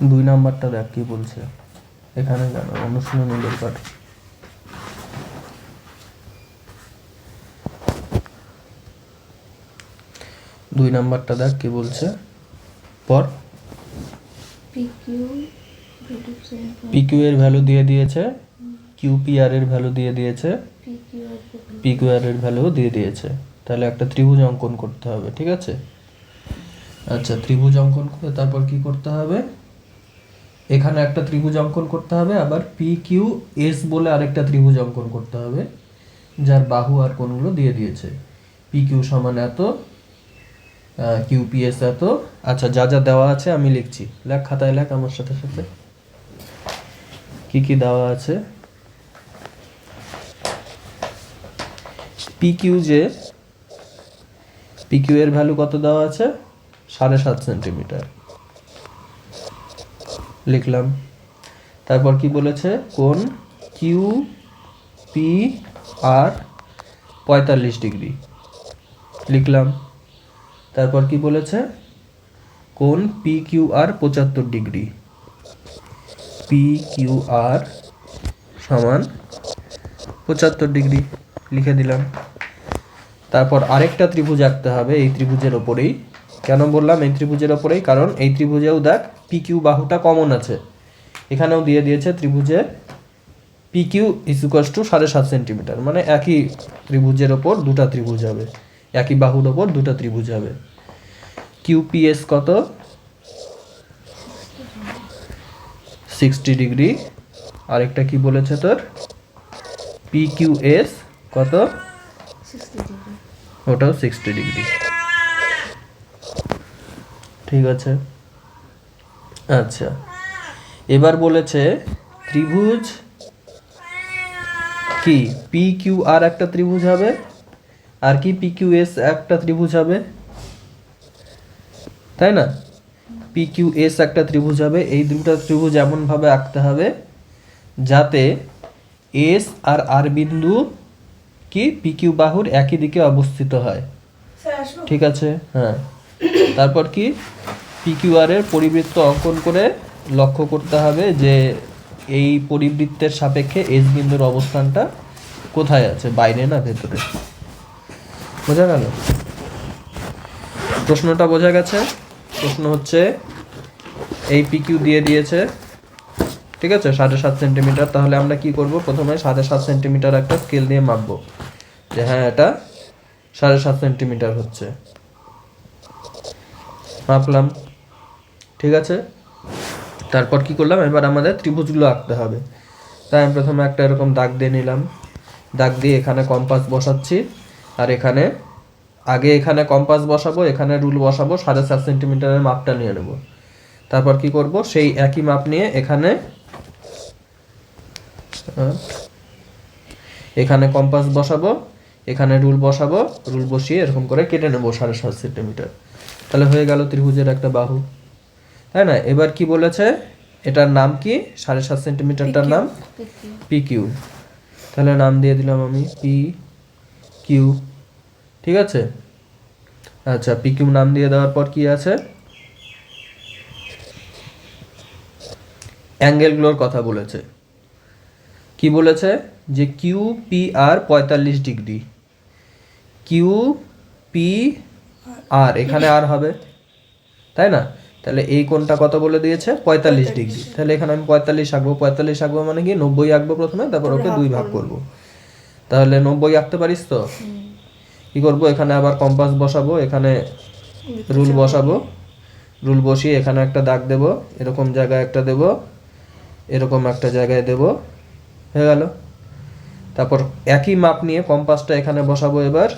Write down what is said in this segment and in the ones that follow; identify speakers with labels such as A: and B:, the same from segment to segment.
A: 2 নাম্বারটা দেখ কি বলছে এখানে, জানো অনুশীলনের ব্যাপার। 2 নাম্বারটা দেখ কি বলছে পর। পিকিউ এর ভ্যালু দিয়ে দিয়েছে, কিউপিআর এর ভ্যালু দিয়ে দিয়েছে, পিকিউআর এর ভ্যালু দিয়ে দিয়েছে। তাহলে একটা ত্রিভুজ অঙ্কন করতে হবে, ঠিক আছে? আচ্ছা, ত্রিভুজ অঙ্কন করে তারপর কি করতে হবে, এখানে একটা ত্রিভুজ অঙ্কন করতে হবে, আবার পি কিউ এস বলে আরেকটা ত্রিভুজ অঙ্কন করতে হবে, যার বাহু আর কোণগুলো দিয়ে দিয়েছে। পি কিউ সমান এত, কিউপিএস এত। আচ্ছা, যা যা দেওয়া আছে আমি লিখছি, লেখ খাতায় লেখ আমার সাথে সাথে কি কি দেওয়া আছে। পিকিউ যে পিকিউ এর ভ্যালু কত দেওয়া আছে, 7.5 সেন্টিমিটার লিখলাম। তারপর কি বলেছে, কোণ কিউ পি আর 45 ডিগ্রি লিখলাম। তারপর কি বলেছে, কোণ P Q R 75 degree, P Q R সমান 75 ডিগ্রি লিখে দিলাম। তারপর আরেকটা ত্রিভুজ আঁকতে হবে এই ত্রিভুজের ওপরেই। কেন বললাম এই ত্রিভুজের ওপরেই, কারণ এই ত্রিভুজেও দেখ পি কিউ বাহুটা কমন আছে, এখানেও দিয়ে দিয়েছে ত্রিভুজের P Q equals to 7.5 centimetre, মানে একই ত্রিভুজের ওপর দুটা ত্রিভুজ হবে, একই বাহুর ওপর দুটা ত্রিভুজ হবে। কিউপিএস কত, 60 ডিগ্রি। আরেকটা কি বলেছে তোর, পিকিউএস কত, ওটাও 60 ডিগ্রি, ঠিক আছে? আচ্ছা, এবার বলেছে ত্রিভুজ কি পি কিউ আর একটা ত্রিভুজ হবে, আর কি পি কিউ এস একটা ত্রিভুজ হবে, তাই না? পি কিউ এস একটা ত্রিভুজ হবে। এই দুটো ত্রিভুজ এমনভাবে আঁকতে হবে যাতে এস আর আর বিন্দু কি পি কিউ বাহুর একই দিকে অবস্থিত হয়, ঠিক আছে? হ্যাঁ। তারপর কি পি কিউ আর এর পরিবৃত্ত অঙ্কন করে লক্ষ্য করতে হবে যে এই পরিবৃত্তের সাপেক্ষে এস বিন্দুর অবস্থানটা কোথায় আছে, বাইরে না ভেতরে। বোঝা গেল? প্রশ্নটা বোঝা গেছে? প্রশ্ন হচ্ছে এই পি কিউ দিয়ে দিয়েছে, ঠিক আছে, 7.5 সেন্টিমিটার। তাহলে আমরা কি করব, প্রথমে 7.5 সেন্টিমিটার একটা স্কেল দিয়ে মাপবো যে হ্যাঁ এটা 7.5 সেন্টিমিটার হচ্ছে, মাপলাম, ঠিক আছে? তারপর কি করলাম, এবার আমাদের ত্রিভুজগুলো আঁকতে হবে। তাই আমি প্রথমে একটা এরকম দাগ দিয়ে নিলাম, দাগ দিয়ে এখানে কম্পাস বসাচ্ছি, আর এখানে আগে এখানে কম্পাস বসাবো, এখানে রুল বসাবো, 7.5 সেন্টিমিটারের মাপটা নিয়ে নেব। তারপর কি করব, সেই একই মাপ নিয়ে এখানে কম্পাস বসাবো, এখানে রুল বসাবো, রুল বসিয়ে এরকম করে কেটে নেব 7.5 সেন্টিমিটার। তাহলে হয়ে গেল ত্রিভুজের একটা বাহু, তাই না? এবার কি বলেছে, এটার নাম কি, 7.5 সেন্টিমিটারটার নাম পি কিউ। তাহলে নাম দিয়ে দিলাম আমি পি কিউ, ঠিক আছে? আচ্ছা, পি কিউ নাম দিয়ে দেওয়ার পর কি আছে, অ্যাঙ্গেলগুলোর কথা বলেছে। কি বলেছে, যে Q P R 45 degree, Q P R এখানে আর হবে, তাই না? তাহলে এই কোণটা কত বলে দিয়েছে, 45 ডিগ্রি। তাহলে এখানে আমি 45 আঁকবো, 45 আঁকবো মানে কি 90 আঁকবো প্রথমে, তারপর ওকে 2 ভাগ করব। তাহলে 90 আঁকতে পারিস তো? কি করব, এখানে আবার কম্পাস বসাবো, এখানে রুল বসাবো, রুল বসিয়ে এখানে একটা দাগ দেব, এরকম জায়গায় একটা দেব, এরকম একটা জায়গায় দেব, হয়ে গেল। তারপর একই মাপ নিয়ে কম্পাসটা এখানে বসাবো, এবার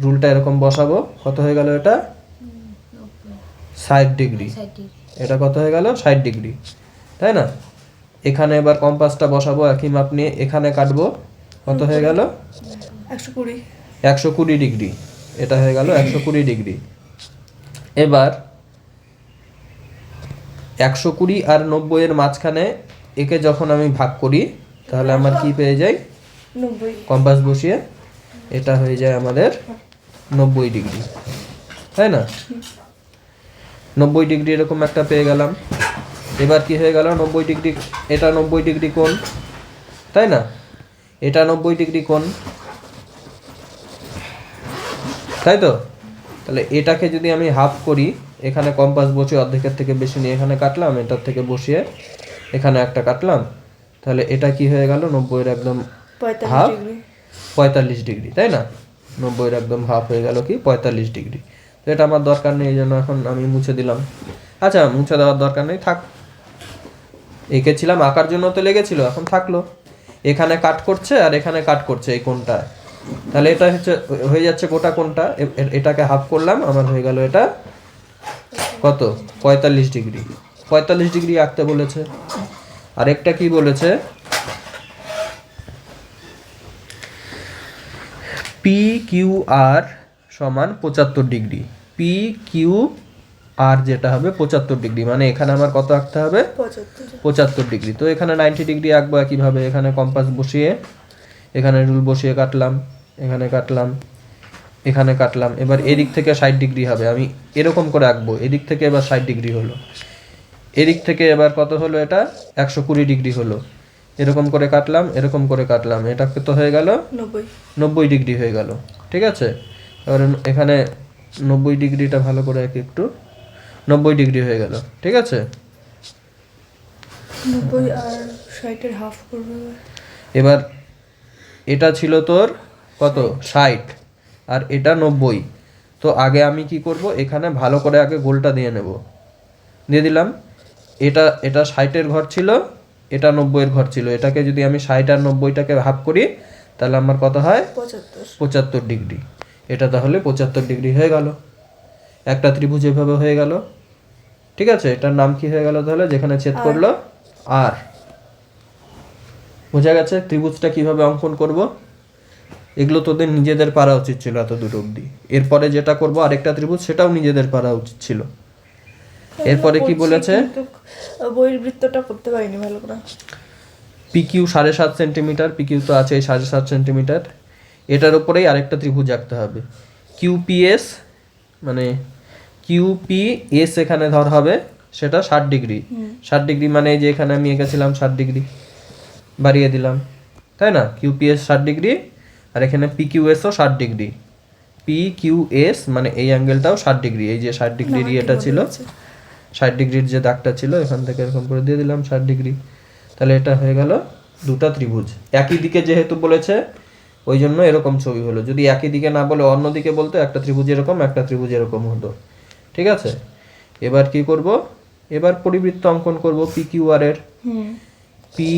A: রুলটা এরকম বসাবো, কত হয়ে গেল এটা, 60 ডিগ্রি। এটা কত হয়ে গেল, 60 ডিগ্রি, তাই না? এখানে এবার কম্পাসটা বসাবো, একই মাপ নিয়ে এখানে কাটবো, কত হয়ে গেল, 120 ডিগ্রি। এটা হয়ে গেল 120 ডিগ্রি। এবার 120 আর 90 এর মাঝখানে একে যখন আমি ভাগ করি, তাহলে আমার কি পেয়ে যাই, কম্পাস বসিয়ে এটা হয়ে যায় আমাদের 90 ডিগ্রি, তাই না? 90 ডিগ্রি এরকম একটা পেয়ে গেলাম। এবার কি হয়ে গেল 90 ডিগ্রি, এটা 90 ডিগ্রি কোণ, তাই না? এটা 90 ডিগ্রি কোণ, তাই তো? তাহলে এটাকে যদি আমি হাফ করি, এখানে কম্পাস বসিয়ে অর্ধেকের থেকে বেশি নিয়ে এখানে কাটলাম, এটার থেকে বসিয়ে এখানে একটা কাটলাম, তাহলে এটা কি হয়ে গেল 90 এর একদম হাফ, 45 ডিগ্রি, তাই না? 90 এর একদম হাফ হয়ে গেল কি 45 ডিগ্রি। তো এটা আমার দরকার নেই, এই জন্য এখন আমি মুছে দিলাম। আচ্ছা, মুছে দেওয়ার দরকার নেই, থাক। এঁকেছিলাম, আঁকার জন্য তো লেগেছিল, এখন থাকলো। এখানে কাট করছে আর এখানে কাট করছে এই কোণটা, তাহলে এটা হচ্ছে হয়ে যাচ্ছে গোটা কোণটা। এটাকে হাফ করলাম, আমার হয়ে গেল এটা কত 45 ডিগ্রি। 45 ডিগ্রি আঁকতে বলেছে। আরেকটা কি বলেছে, পি কিউ আর সমান 75 ডিগ্রি। পি কিউ আর যেটা হবে 75 ডিগ্রি, মানে এখানে আমার কত আঁকতে হবে 75 ডিগ্রি। তো এখানে 90 ডিগ্রি আঁকবো একইভাবে, এখানে কম্পাস বসিয়ে এখানে রুল বসিয়ে কাটলাম, এখানে কাটলাম, এখানে কাটলাম। এবার এদিক থেকে 60 ডিগ্রি হবে, আমি এরকম করে আঁকবো। এদিক থেকে এবার 60 ডিগ্রি হলো, এদিক থেকে এবার কত হলো, এটা 120 ডিগ্রি হলো। এরকম করে কাটলাম, এরকম করে কাটলাম, এটা তো হয়ে গেল 90 ডিগ্রি হয়ে গেল। ঠিক আছে, এবার এখানে 90 ডিগ্রিটা ভালো করে একটু 90 ডিগ্রি হয়ে গেল। ঠিক আছে,
B: 90 আর 60 এর হাফ করবে।
A: এবার এটা ছিল তোর কত 60 আর এটা 90। তো আগে আমি কি করব, এখানে ভালো করে আগে গোলটা দিয়ে নেব, দিয়ে দিলাম। এটা এটা 60-এর ঘর ছিল, এটা 90-এর ঘর ছিল। এটাকে যদি আমি 60 আর 90টাকে হাফ করি, তাহলে আমার কত হয় 75 ডিগ্রি। এটা তাহলে 75 ডিগ্রি হয়ে গেল, একটা ত্রিভুজ এভাবে হয়ে গেল। ঠিক আছে, এটার নাম কি হয়ে গেল তাহলে, যেখানে ছেদ করলো আর। বোঝা গেছে ত্রিভুজটা কিভাবে অঙ্কন করব? এগুলো তোদের নিজেদের পারা উচিত ছিল এত দূর অবধি। এরপরে যেটা করব আরেকটা ত্রিভুজ, সেটাও নিজেদের পারা উচিত ছিল। এরপরে কি বলেছে,
B: বইয়ের বৃত্তটা করতে পারিনি ভালো করে।
A: পিকিউ 7.5 সেন্টিমিটার, পিকিউ তো আছে 7.5 সেন্টিমিটার। এটার উপরেই আরেকটা ত্রিভুজ আঁকতে হবে, কিউপিএস, মানে কিউপিএস এখানে ধর হবে সেটা 60 ডিগ্রি। 60 ডিগ্রি মানে এই যে এখানে আমি এঁকেছিলাম 60 ডিগ্রি, বাড়িয়ে দিলাম, তাই না? কিউপিএস 60 ডিগ্রি, আর এখানে পিকিউএসও 60 ডিগ্রি। পিকিউএস মানে এই অ্যাঙ্গেলটাও 60 ডিগ্রি, এই যে 60 ডিগ্রির এটা ছিল, 60 ডিগ্রির যে দাগটা ছিল এখান থেকে এরকম করে দিয়ে দিলাম 60 ডিগ্রি। তাহলে এটা হয়ে গেল দুটা ত্রিভুজ। একই দিকে যেহেতু বলেছে ওই জন্য এরকম ছবি হলো। যদি একই দিকে না বলে অন্য দিকে বলতো, একটা ত্রিভুজ এরকম, একটা ত্রিভুজ এরকম হতো। ঠিক আছে, এবার কি করব, এবার পরিবৃত্ত অঙ্কন করব পি কিউ আর এর। পি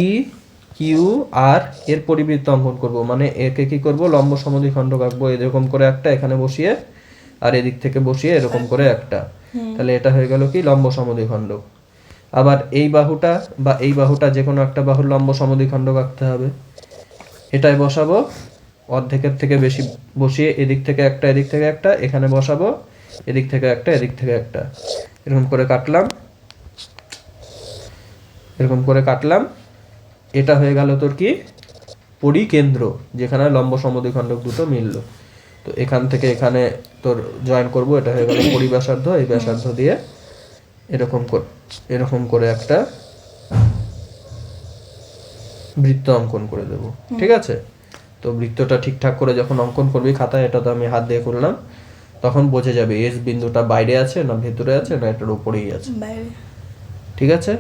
A: কিউ আর এর পরিবৃত্ত অঙ্কন করব, মানে একে কি করব, লম্ব সমদ্বিখণ্ডক আঁকবো এরকম করে একটা এখানে বসিয়ে, আর এদিক থেকে বসিয়ে এরকম করে একটা। তাহলে এটা হয়ে গেল কি লম্ব সমদ্বিখণ্ডক। আবার এই বাহুটা বা এই বাহুটা যে কোনো একটা বাহুর লম্ব সমদ্বিখণ্ডক আঁকতে হবে। এটাই বসাবো, অর্ধেকের থেকে বেশি বসিয়ে এদিক থেকে একটা এদিক থেকে একটা এখানে বসাবো, এদিক থেকে একটা এদিক থেকে একটা, এরকম করে কাটলাম, এরকম করে কাটলাম। এটা হয়ে গেল তোর কি পরিকেন্দ্র, যেখানে লম্ব সমদ্বিখণ্ডক দুটো মিলল। তো এখান থেকে এখানে তোর জয়েন করব, এটা হয়ে গেল পরিব্যাসার্ধ। এই ব্যাসার্ধ দিয়ে এরকম করে একটা বৃত্ত অঙ্কন করে দেব। ঠিক আছে, তো বৃত্তটা ঠিকঠাক করে যখন অঙ্কন করবি খাতায়, এটা তো আমি হাত দিয়ে করলাম, তখন বোঝা যাবে এস বিন্দুটা বাইরে আছে না ভেতরে আছে না এটার উপরেই আছে। ঠিক আছে,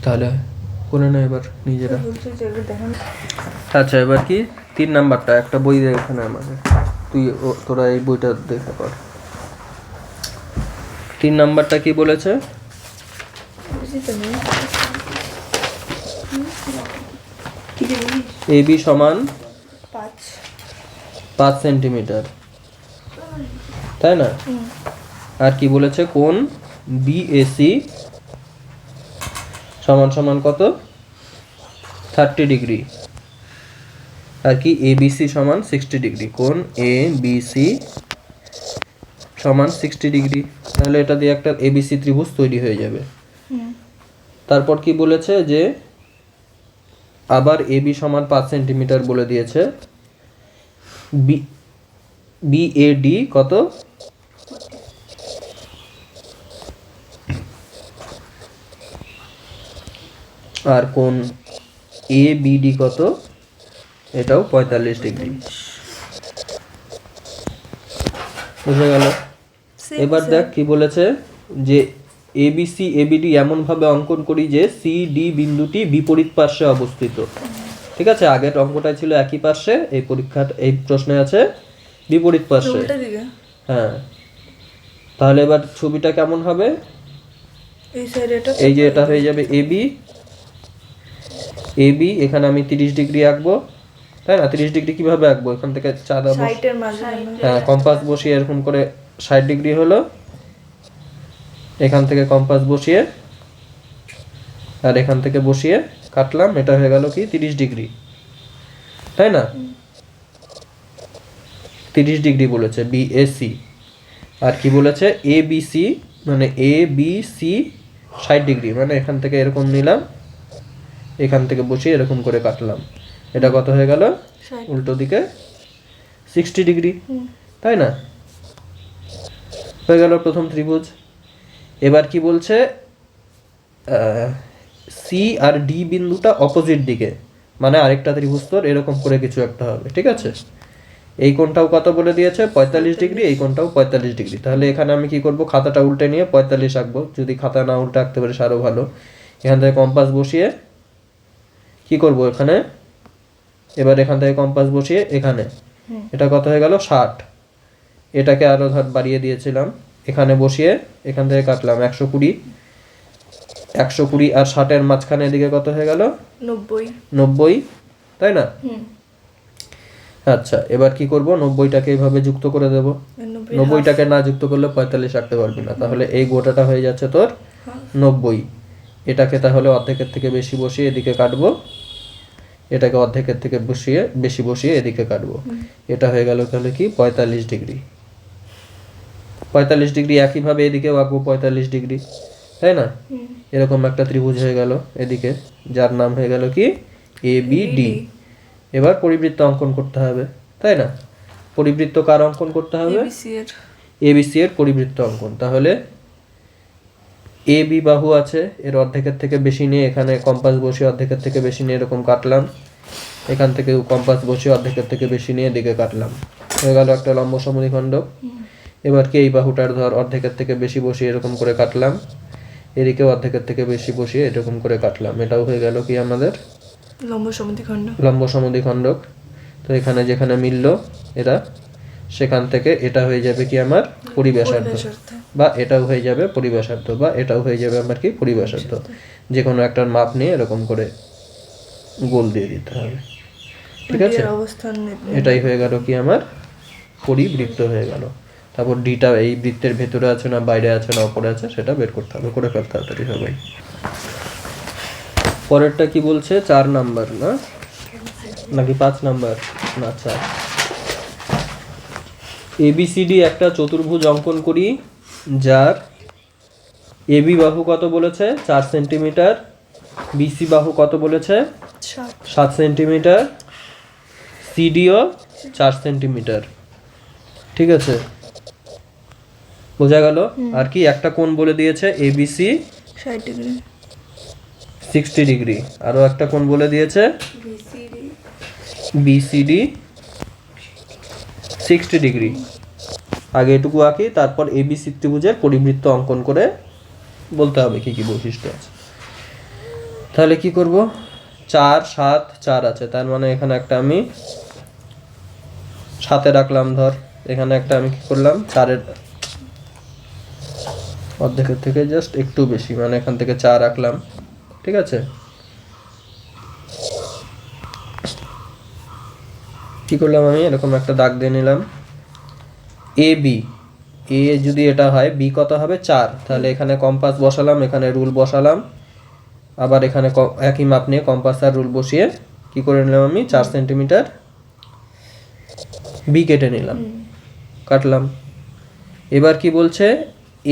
A: তাহলে করে না এবার নিজেরা। আচ্ছা, এবার কি 3 নাম্বারটা, একটা বই দেখ এখানে আমাকে, তোরা এই বইটা দেখে কর। 3 নাম্বারটা কি বলেছে, এবি সমান 5 সেন্টিমিটার, তাই না? আর কি বলেছে, কোণ বিএসি সমান সমান কত 30 ডিগ্রি, আর কি এবিসি সমান 60 ডিগ্রি। কোণ এ বিসি সমান 60 ডিগ্রি। তাহলে এটা দিয়ে একটা এবিসি ত্রিভুজ তৈরি হয়ে যাবে। তারপর কি বলেছে যে আবার এবি সমান 5 সেন্টিমিটার বলে দিয়েছে, বিএডি কত আর কোণ এ বিডি কত, এটাও 45 ডিগ্রি। বুঝে গেল? এবার দেখ কি বলেছে, যে এবিসি এবিডি এমনভাবে অঙ্কন করি যে সি ডি বিন্দুটি বিপরীত পার্শ্বে অবস্থিত। ঠিক আছে, আগের অঙ্কটাই ছিল একই পার্শ্বে, এই প্রশ্নে আছে বিপরীত পার্শ্বে।
B: উল্টা দিকে।
A: হ্যাঁ, তাহলে এবার ছবিটা কেমন হবে?
B: এই সাইডে এটা,
A: এই যে এটা হয়ে যাবে এবি, এবি এখানে আমি 30 ডিগ্রি আঁকবো, তাই না? 30 ডিগ্রি কিভাবে আঁকবো? এখান থেকে চাঁদা
B: সাইডের মাঝখানে।
A: হ্যাঁ, কম্পাস বসিয়ে এরকম করে 60 ডিগ্রি হলো, এখান থেকে কম্পাস বসিয়ে আর এখান থেকে বসিয়ে কাটলাম, এটা হয়ে গেল কি 30 ডিগ্রি, তাই না? 30 ডিগ্রি বলেছে বিএসি। আর কি বলেছে এবিসি, মানে এ বি সি 60 ডিগ্রি, মানে এখান থেকে এরকম নিলাম, এখান থেকে বসিয়ে এরকম করে কাটলাম, এটা কত হয়ে গেল? উল্টো দিকে 60 ডিগ্রি, তাই না? হয়ে গেল প্রথম ত্রিভুজ। এবার কি বলছে, সি আর ডি বিন্দুটা অপোজিট দিকে, মানে আরেকটা ত্রিভুজ তোর এরকম করে কিছু একটা হবে। ঠিক আছে, এই কোণটাও কত বলে দিয়েছে? 45 ডিগ্রি, এই কোণটাও 45 ডিগ্রি। তাহলে এখানে আমি কি করব, খাতাটা উল্টে নিয়ে 45 আঁকবো, যদি খাতা না উল্টে আঁকতে পারিস আরো ভালো। এখান থেকে কম্পাস বসিয়ে কি করব এখানে, এবার এখান থেকে কম্পাস বসিয়ে এখানে, এটা কত হয়ে গেল? 60। এটাকে আরো ধর বাড়িয়ে দিয়েছিলাম, এখানে বসিয়ে এখান থেকে কাটলাম 120। 120 আর 60 এর মাঝখানে এদিকে কত হয়ে গেল? 90, তাই না? আচ্ছা, এবার কি করব, 90টাকে এইভাবে যুক্ত করে দেব। 90টাকে না যুক্ত করলে 45 রাখতে পারবি না, তাহলে এই গোটাটা হয়ে যাচ্ছে তোর 90। এটাকে তাহলে অর্ধেকের থেকে বেশি বসিয়ে এদিকে কাটবো, এটাকে অর্ধেকের থেকে বেশি বসিয়ে এদিকে কাটবো, এটা হয়ে গেল তাহলে কি 45 ডিগ্রি। 45 ডিগ্রি একইভাবে এদিকেও আঁকবো 45 ডিগ্রি, তাই না? এরকম একটা ত্রিভুজ হয়ে গেল এদিকে, যার নাম হয়ে গেল কি এবিডি। এবার পরিবৃত্ত অঙ্কন করতে হবে, তাই না? পরিবৃত্ত কার অঙ্কন করতে হবে? এবিসি এর পরিবৃত্ত অঙ্কন। তাহলে এ বি বাহু আছে, এর অর্ধেকের থেকে বেশি নিয়ে এখানে কম্পাস বসিয়ে অর্ধেকের থেকে বেশি নিয়ে এরকম কাটলাম, এখান থেকে কম্পাস বসিয়ে অর্ধেকের থেকে বেশি নিয়ে এদিকে কাটলাম, হয়ে গেল একটা লম্ব সমদ্বিখণ্ডক। এবার কি এই বাহুটার ধর অর্ধেকের থেকে বেশি বসিয়ে এরকম করে কাটলাম, এদিকে অর্ধেকের থেকে বেশি বসিয়ে এরকম করে কাটলাম, এটাও হয়ে গেল কি আমাদের লম্ব সমদ্বিখণ্ডক। তো এখানে যেখানে মিললো এরা, সেখান থেকে এটা হয়ে যাবে কি আমার পরিব্যাসার্ধ, বা এটাও হয়ে যাবে পরিব্যাসার্ধ, বা এটাও হয়ে যাবে আমার কি পরিব্যাসার্ধ। যে কোনো একটা মাপ নিয়ে এরকম করে গোল দিয়ে দিতে হবে। ঠিক আছে, এটাই হয়ে গেল কি আমার পরিবৃত্ত হয়ে গেল। তারপর ডিটা এই বৃত্তের ভেতরে আছে না বাইরে আছে না উপরে আছে সেটা বের করতে হবে, করে ফেলতে তাড়াতাড়ি সবাই। পরেরটা কি বলছে, 4 নাম্বার না নাকি 5 নাম্বার? না 4। এবিসিডি একটা চতুর্ভুজ অঙ্কন করি, যার এবি বাহু কত বলেছে? 4 সেন্টিমিটার, বিসি বাহু কত বলেছে? 7 সেন্টিমিটার, সিডিও 4 সেন্টিমিটার। ঠিক আছে, বোঝা গেল? আর কি একটা কোণ বলে দিয়েছে এবিসি 60 ডিগ্রি, আরো একটা কোণ বলে দিয়েছে বিসিডি 60 ডিগ্রি। আগে এটুকু আঁকি, তারপর এবিসি ত্রিভুজের পরিবৃত্ত অঙ্কন করে বলতে হবে কি কি বৈশিষ্ট্য আছে। তাহলে কি করব, 4 7 4 আছে, তার মানে এখানে একটা আমি 7-এ রাখলাম, ধর এখানে একটা আমি কি করলাম 4-এর অর্ধেকের থেকে জাস্ট একটু বেশি, মানে এখান থেকে 4 রাখলাম। ঠিক আছে, কি করলাম আমি এরকম একটা দাগ দিয়ে নিলাম। এ বি, এ যদি এটা হয়, বি কত হবে? 4। তাহলে এখানে কম্পাস বসালাম, এখানে রুল বসালাম, আবার এখানে একই মাপ নিয়ে কম্পাস আর রুল বসিয়ে কি করে নিলাম আমি 4 সেন্টিমিটার বি কেটে নিলাম, কাটলাম। এবার কি বলছে,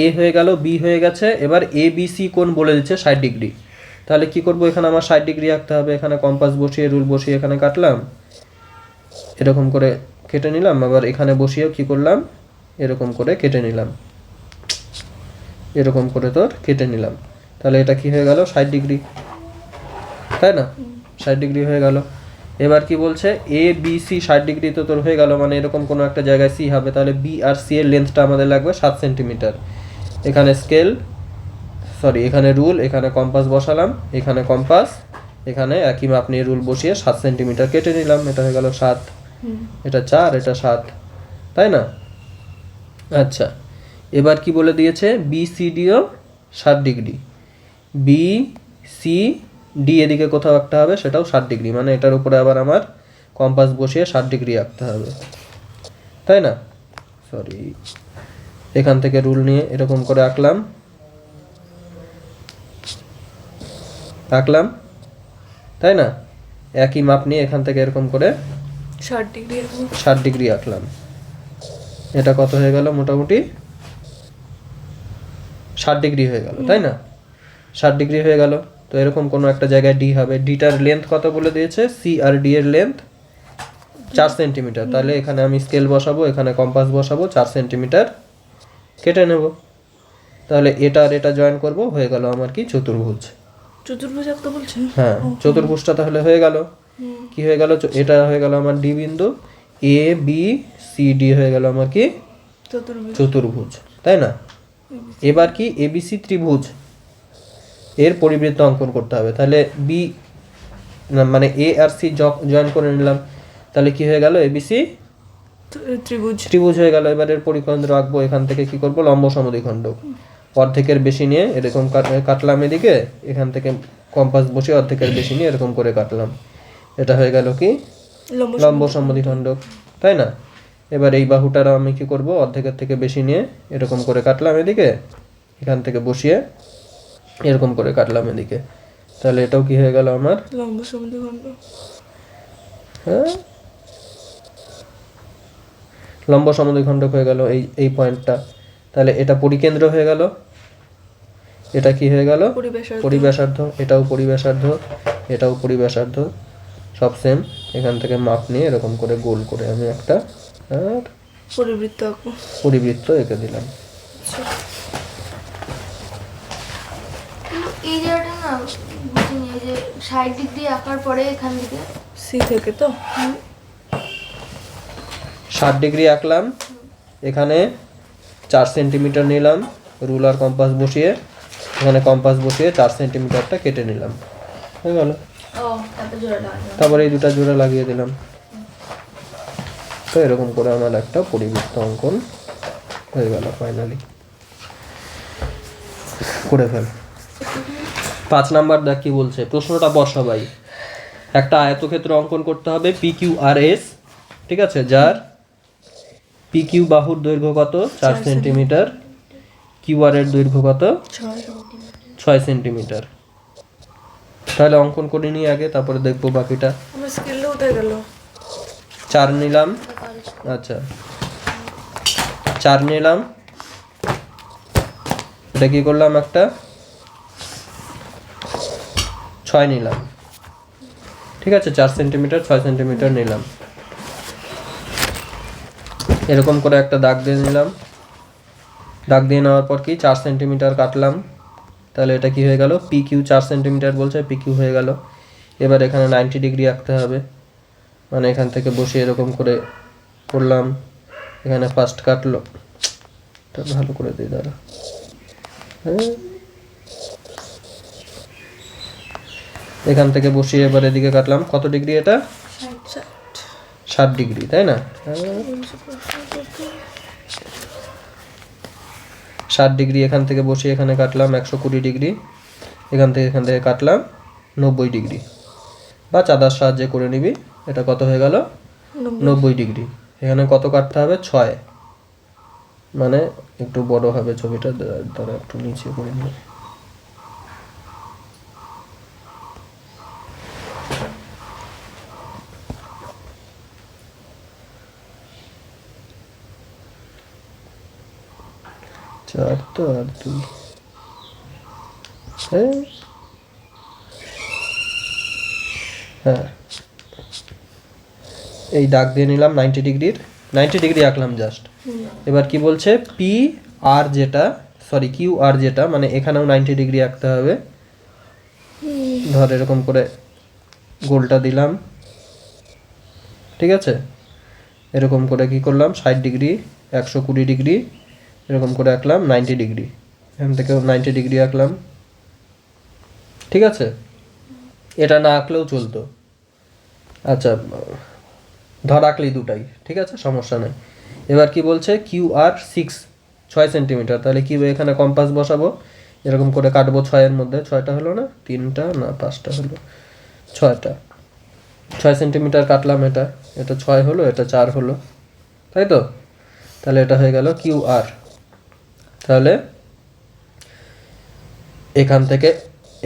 A: এ হয়ে গেল, বি হয়ে গেছে, এবার এ বি সি কোণ বলে দিচ্ছে 60 ডিগ্রি। তাহলে কি করব, এখানে আমার 60 ডিগ্রি আঁকতে হবে, এখানে কম্পাস বসিয়ে রুল বসিয়ে এখানে কাটলাম, এরকম করে কেটে নিলাম, আবার এখানে বসিয়েও কি করলাম এরকম করে কেটে নিলাম, এরকম করে তোর কেটে নিলাম। তাহলে এটা কি হয়ে গেল 60 ডিগ্রি। তাই না? 60 ডিগ্রি হয়ে গেল। এবার কি বলছে এ বি সি 60 ডিগ্রি তো তোর হয়ে গেল, মানে এরকম কোনো একটা জায়গায় সি হবে, তাহলে বি আর সি এর লেন্থটা আমাদের লাগবে 7 সেন্টিমিটার। এখানে স্কেল সরি এখানে রুল, এখানে কম্পাস বসালাম, এখানে কম্পাস, এখানে একই মাপ নিয়ে রুল বসিয়ে 7 সেন্টিমিটার কেটে নিলাম। এটা হয়ে গেল 7, এটা 4, এটা 7, তাই না? আচ্ছা, এবার কি বলে দিয়েছে বি সি ডিও 60 ডিগ্রি, বি সি ডি এদিকে কোথাও একটা হবে, সেটাও 60 ডিগ্রি, মানে এটার উপরে আবার আমার কম্পাস বসিয়ে 60 ডিগ্রি আঁকতে হবে, তাই না? সরি, এখান থেকে রুল নিয়ে এরকম করে আঁকলাম, তাই না? একই মাপ নিয়ে এখান থেকে এরকম করে
B: 60 ডিগ্রি
A: 60 ডিগ্রি আঁকলাম। এটা কত হয়ে গেল? মোটামুটি 60 ডিগ্রি হয়ে গেল, তাই না? 60 ডিগ্রি হয়ে গেল। তো এরকম কোনো একটা জায়গায় ডি হবে, ডিটার লেন্থ কত বলে দিয়েছে? সি আর ডি এর লেন্থ 4 সেন্টিমিটার। তাহলে এখানে আমি স্কেল বসাবো, এখানে কম্পাস বসাবো, 4 সেন্টিমিটার কেটে নেব। তাহলে এটা আর এটা জয়েন করব, হয়ে গেল আমার কি চতুর্ভুজ।
B: চতুর্ভুজ আঁকতে বলছে?
A: হ্যাঁ, চতুর্ভুজটা তাহলে হয়ে গেল। কি হয়ে গেল? এটা হয়ে গেল আমার ডি বিন্দু, এ বি সি ডি হয়ে গেল আমার কি
B: চতুর্ভুজ।
A: চতুর্ভুজ, তাই না? এবার কি এবিসি ত্রিভুজ এর পরিবৃত্ত অঙ্কন করতে হবে। তাহলে বি মানে এ আর সি জয়েন করে নিলাম, তাহলে কি হয়ে গেল? এবিসি
B: ত্রিভুজ
A: ত্রিভুজ হয়ে গেল। এবার এর পরিকেন্দ্র আঁকবো, এখান থেকে কি করব? লম্ব সমদ্বিখণ্ডক অর্ধেকের বেশি নিয়ে এরকম কাটলাম এদিকে, এখান থেকে কম্পাস বসিয়ে অর্ধেকের বেশি নিয়ে এরকম করে কাটলাম। এটা হয়ে গেল কি লম্ব সমদ্বিখণ্ডক, তাই না? এবার এই বাহুটার আমি কি করব? অর্ধেকের থেকে বেশি নিয়ে এরকম করে কাটলাম এদিকে, এখান থেকে বসিয়ে এরকম করে কাটলাম এদিকে, তাহলে এটাও কি হয়ে গেল আমার
B: লম্ব সমদ্বিখণ্ড।
A: হ্যাঁ, লম্ব সমদ্বিখণ্ডক হয়ে গেল এই পয়েন্টটা। তাহলে এটা পরিকেন্দ্র হয়ে গেল, এটা কি হয়ে গেল? পরিব্যাসার্ধ। এটাও পরিব্যাসার্ধ, এটাও পরিব্যাসার্ধ, সব সেম। এখান থেকে মাপ নিয়ে এরকম করে গোল করে আমি একটা আর
B: পরিবৃত্ত আঁকবো।
A: পরিবৃত্ত এঁকে দিলাম।
C: কিন্তু এই জায়গাটা না বুঝিনি, এই যে 60 ডিগ্রি আঁকার পরে এখান থেকে
B: সি থেকে তো
A: 60 ডিগ্রি আঁকলাম, এখানে 4 সেন্টিমিটার নিলাম, রুলার কম্পাস বসিয়ে এখানে কম্পাস বসিয়ে 4 সেন্টিমিটারটা কেটে নিলাম, হয়ে গেল।
C: তারপর জোড়া লাগানো।
A: তারপরে এই দুটা জোড়া লাগিয়ে দিলাম। তো এরকম করে আমার একটা পরিবৃত্ত অঙ্কন হয়ে গেল ফাইনালি। করে ফেল। 5 নাম্বার দেখ কি বলছে, প্রশ্নটা বস সবাই। একটা আয়তক্ষেত্র অঙ্কন করতে হবে পি কিউ আর এস, ঠিক আছে, যার পি কিউ বাহুর দৈর্ঘ্য কত? 4 সেন্টিমিটার, কিউ আর এর দৈর্ঘ্য কত? 6 সেন্টিমিটার। তাহলে অঙ্কন করে নিই আগে, তারপরে দেখবো বাকিটা।
B: আমার স্কেলটা উঠে গেল।
A: 4 নিলাম, আচ্ছা 4 নিলাম, এটা কি করলাম? একটা 6 নিলাম, ঠিক আছে, 4 সেন্টিমিটার 6 সেন্টিমিটার নিলাম। এরকম করে একটা দাগ দিয়ে নিলাম, দাগ দিয়ে নেওয়ার পর কি 4 সেন্টিমিটার কাটলাম, তাহলে এটা কি হয়ে গেল? পি কিউ 4 সেন্টিমিটার বলছে, পি কিউ হয়ে গেল। এবার এখানে 90 ডিগ্রি আঁকতে হবে, মানে এখান থেকে বসে এরকম করে করলাম, এখানে ফার্স্ট কাটলো, এটা ভালো করে দিই দাঁড়া, হ্যাঁ, এখান থেকে বসিয়ে এবার এদিকে কাটলাম। কত ডিগ্রি এটা? 60 ডিগ্রি, তাই না? 60 ডিগ্রি এখান থেকে বসিয়ে এখানে কাটলাম 120 ডিগ্রি, এখান থেকে কাটলাম 90 ডিগ্রি, বা চাঁদার সাহায্যে করে নিবি। এটা কত হয়ে গেল? 90 ডিগ্রি। এখানে কত কাটতে হবে? 6, মানে একটু বড় হবে ছবিটা, দ্বারা একটু নিচে করে নিই। চার তো আর 2, হ্যাঁ, এই দাগ দিয়ে নিলাম 90 ডিগ্রির, 90 ডিগ্রি আঁকলাম জাস্ট। এবার কি বলছে? পি আর যেটা সরি কিউ আর যেটা, মানে এখানেও 90 ডিগ্রি আঁকতে হবে। ধর এরকম করে গোলটা দিলাম, ঠিক আছে। এরকম করে কি করলাম 60 ডিগ্রি 120 ডিগ্রি এরকম করে আঁকলাম 90 ডিগ্রি, এখান থেকেও 90 ডিগ্রি আঁকলাম, ঠিক আছে। এটা না আঁকলেও চলতো, আচ্ছা ধর আঁকলি দুটাই, ঠিক আছে, সমস্যা নেই। এবার কি বলছে কিউ আর 6 সেন্টিমিটার, তাহলে কি এখানে কম্পাস বসাবো, এরকম করে কাটবো 6-এর মধ্যে, 6টা হলো না, 3টা না 5টা হলো, 6টা, 6 সেন্টিমিটার কাটলাম, এটা এটা 6 হলো, এটা 4 হলো, তাই তো। তাহলে এটা হয়ে গেল কিউ আর। তাহলে এখান থেকে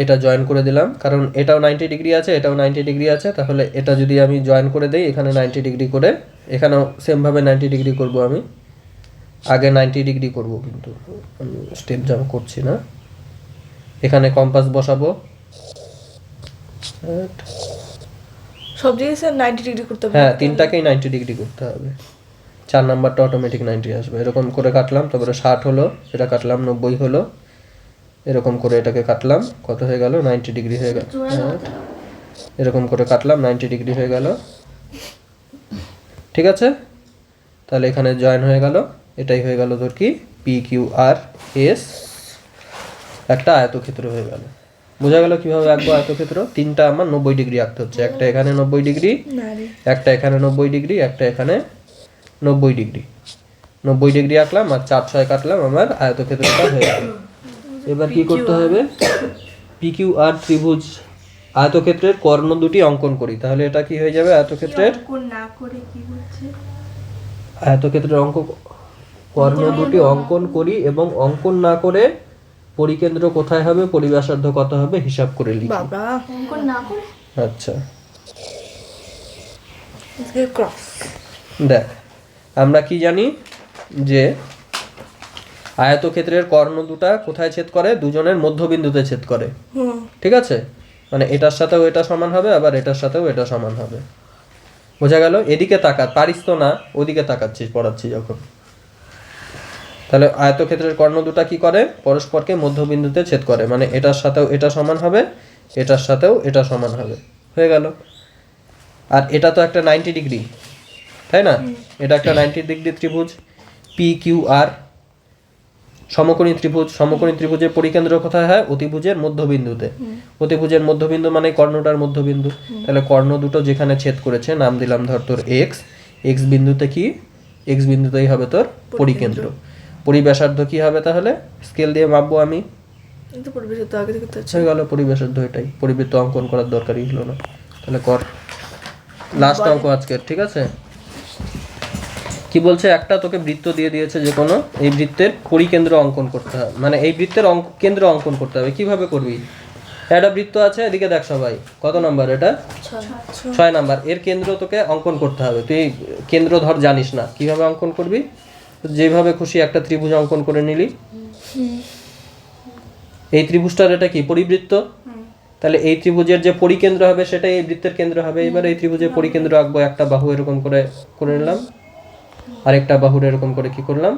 A: এটা জয়েন করে দিলাম, কারণ এটাও 90 ডিগ্রি আছে, এটাও 90 ডিগ্রি আছে, তাহলে এটা যদি আমি জয়েন করে দেই এখানে 90 ডিগ্রি করে, এখানেও সেমভাবে 90 ডিগ্রি করব, আমি আগে 90 ডিগ্রি করব, কিন্তু আমি স্টেপ জাম্প করছি না। এখানে কম্পাস বসাবো,
B: সব জায়গায় স্যার 90 ডিগ্রি করতে হবে।
A: হ্যাঁ তিনটাকেই 90 ডিগ্রি করতে হবে, 4 নাম্বারটা অটোমেটিক 90 আসবে। এরকম করে কাটলাম, তারপরে 60 হলো, এটা কাটলাম 90 হলো, এরকম করে এটাকে কাটলাম, কত হয়ে গেল 90 ডিগ্রি হয়ে গেল, হ্যাঁ এরকম করে কাটলাম 90 ডিগ্রি হয়ে গেল, ঠিক আছে। তাহলে এখানে জয়েন হয়ে গেল, এটাই হয়ে গেল তোর কি পি কিউ আর এস, একটা আয়তক্ষেত্র হয়ে গেল। বোঝা গেল কিভাবে আঁকবো আয়তক্ষেত্র। তিনটা আমার 90 ডিগ্রি আঁকতে হচ্ছে, একটা এখানে 90 ডিগ্রি,
B: না রে,
A: একটা এখানে 90 ডিগ্রি, একটা এখানে 90 ডিগ্রি, 90 ডিগ্রি আঁকলাম আর 4-6 কাটলাম, আমার আয়তক্ষেত্রটা হয়ে গেল। এবার কি করতে হবে, পি কিউ আর ত্রিভুজ আয়তক্ষেত্রের কর্ণ দুটি অঙ্কন করি, তাহলে এটা কি হয়ে যাবে আয়তক্ষেত্রের,
C: না করে কি বলছে?
A: আয়তক্ষেত্রের কর্ণ দুটি অঙ্কন করি এবং অঙ্কন না করে পরিকেন্দ্র কোথায় হবে, পরিব্যাসার্ধ কত হবে হিসাব করে লিখি।
B: বাবা
C: অঙ্কন না করে
A: আচ্ছা
B: ক্রস।
A: দেখ আমরা কি জানি যে আয়তক্ষেত্রের কর্ণ দুটা কোথায় ছেদ করে, দুজনের মধ্যবিন্দুতে ছেদ করে,
B: হুম,
A: ঠিক আছে। মানে এটার সাথেও এটা সমান হবে, আবার এটার সাথেও এটা সমান হবে, বোঝা গেল। এদিকে তাকা, পারিস তো না, ওদিকে তাকাচ্ছিস পড়াচ্ছি যখন। তাহলে আয়তক্ষেত্রের কর্ণ দুটা কি করে, পরস্পরকে মধ্যবিন্দুতে ছেদ করে, মানে এটার সাথেও এটা সমান হবে, এটার সাথেও এটা সমান হবে, হয়ে গেল। আর এটা তো একটা 90 ডিগ্রি, তাই না, এটা একটা 90 ডিগ্রি ত্রিভুজ পি কিউ আর, সমকোণী ত্রিভুজ। সমকোণী ত্রিভুজের পরিকেন্দ্র কোথায় হয়, অতিভুজের মধ্যবিন্দুতে। অতিভুজের মধ্যবিন্দু মানে কর্ণটার মধ্যবিন্দু, তাহলে কর্ণ দুটো যেখানে ছেদ করেছে নাম দিলাম ধর তোর এক্স, এক্স বিন্দুতে কি, এক্স বিন্দুতেই হবে তোর পরিকেন্দ্র। পরিব্যাসার্ধ কি হবে, তাহলে স্কেল দিয়ে মাপবো আমি,
B: কিন্তু পরিবেশ তো আগে থেকে তো আছে।
A: হয়ে গেল পরিব্যাসার্ধ, এটাই। পরিবৃত্ত অঙ্কন করার দরকারই হলো না, তাহলে কর লাস্ট অঙ্ক আজকের, ঠিক আছে। কি বলছে, একটা তোকে বৃত্ত দিয়ে দিয়েছে যে কোনো, এই বৃত্তের পরিকেন্দ্র অঙ্কন করতে হবে, মানে এই বৃত্তের কেন্দ্র অঙ্কন করতে হবে। কিভাবে করবি, একটা বৃত্ত আছে, এদিকে দেখ সবাই, কত নাম্বার এটা, 6 নাম্বার, এর কেন্দ্র তোকে অঙ্কন করতে হবে। তুই কেন্দ্র ধর জানিস না, কিভাবে অঙ্কন করবি, যেভাবে খুশি একটা ত্রিভুজ অঙ্কন করে নিলি। এই ত্রিভুজটার এটা কি পরিবৃত্ত, তাহলে এই ত্রিভুজের যে পরিকেন্দ্র হবে সেটাই এই বৃত্তের কেন্দ্র হবে। এবার এই ত্রিভুজের পরিকেন্দ্র আঁকবো, একটা বাহু এরকম করে করে নিলাম, আরেকটা বাহুর এরকম করে কি করলাম,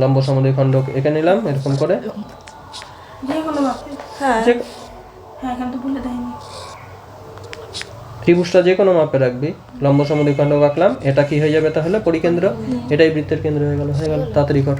A: লম্ব সমদ্বিখণ্ড এঁকে নিলাম এরকম করে।
C: যে কোনো মাপে,
B: হ্যাঁ
C: হ্যাঁ এখানে তো বলে দেয়নি।
A: ত্রিভুজটা যে কোনো মাপে রাখবি, লম্ব সমদ্বিখণ্ড আঁকলাম, এটা কি হয়ে যাবে তাহলে পরিকেন্দ্র, এটাই বৃত্তের কেন্দ্র হয়ে গেল, তাড়াতাড়ি কর।